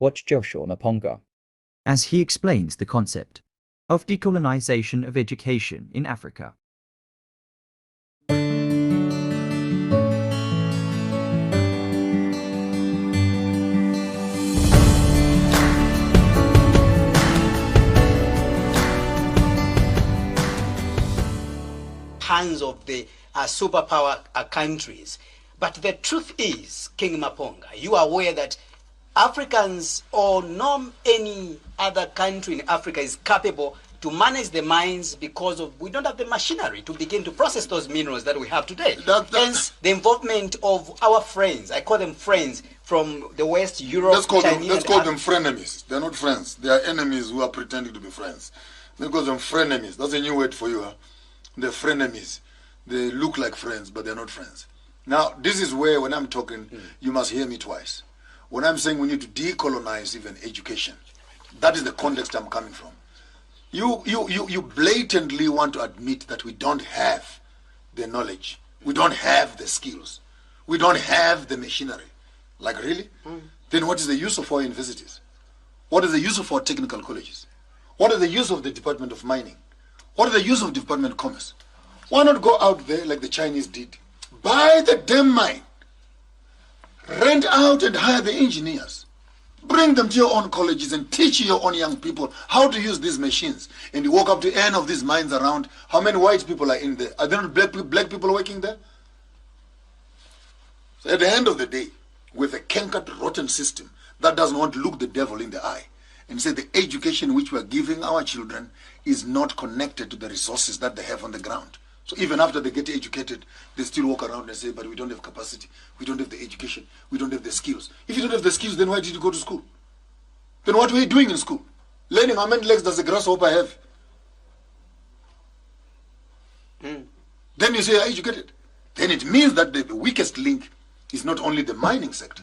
Watch Joshua Maponga as he explains the concept of decolonization of education in Africa. Hands of the superpower countries. But the truth is, King Maponga, you are aware that Africans or no any other country in Africa is capable to manage the mines because we don't have the machinery to begin to process those minerals that we have today. Hence, the involvement of our friends, I call them friends, from the West, Europe, let's call them frenemies. They're not friends. They are enemies who are pretending to be friends. Let's call them frenemies. That's a new word for you, huh? They're frenemies. They look like friends, but they're not friends. Now, this is where, when I'm talking, you must hear me twice. When I'm saying we need to decolonize even education, that is the context I'm coming from. You blatantly want to admit that we don't have the knowledge. We don't have the skills. We don't have the machinery. Like, really? Then what is the use of our universities? What is the use of our technical colleges? What is the use of the Department of Mining? What is the use of Department of Commerce? Why not go out there like the Chinese did? Buy the damn mine. Rent out and hire the engineers. Bring them to your own colleges and teach your own young people how to use these machines. And you walk up to any of these mines around, how many white people are in there? Are there not black people working there? So at the end of the day, with a cankered, rotten system that doesn't want to look the devil in the eye and say the education which we are giving our children is not connected to the resources that they have on the ground. So even after they get educated, they still walk around and say, but we don't have capacity, we don't have the education, we don't have the skills. If you don't have the skills, then why did you go to school? Then what were you doing in school? Learning how many legs does a grasshopper have? Then you say you're educated. Then it means that the weakest link is not only the mining sector.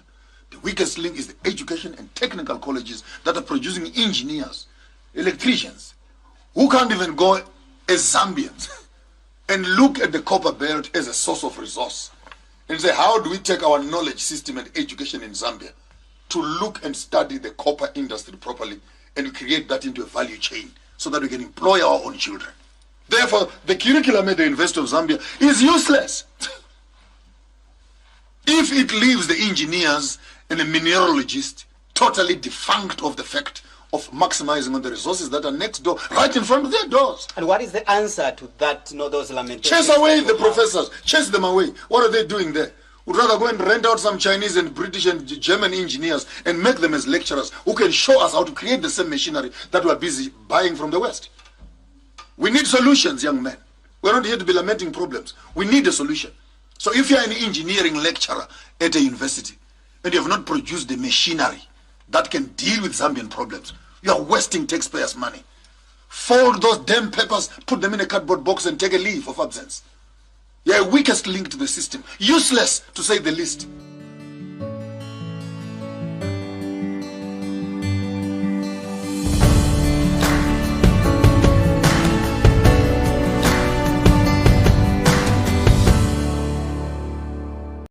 The weakest link is the education and technical colleges that are producing engineers, electricians, who can't even go as Zambians and look at the copper belt as a source of resource and say, how do we take our knowledge system and education in Zambia to look and study the copper industry properly and create that into a value chain so that we can employ our own children. Therefore, the curriculum at the University of Zambia is useless if it leaves the engineers and the mineralogists totally defunct of the fact of maximizing on the resources that are next door, right in front of their doors. And what is the answer to that, those lamentations? Chase away the professors. Chase them away. What are they doing there? Would rather go and rent out some Chinese and British and German engineers and make them as lecturers who can show us how to create the same machinery that we're busy buying from the West. We need solutions, young men. We're not here to be lamenting problems. We need a solution. So if you're an engineering lecturer at a university and you have not produced the machinery that can deal with Zambian problems, you are wasting taxpayers' money. Fold those damn papers, put them in a cardboard box and take a leave of absence. You're a weakest link to the system. Useless, to say the least.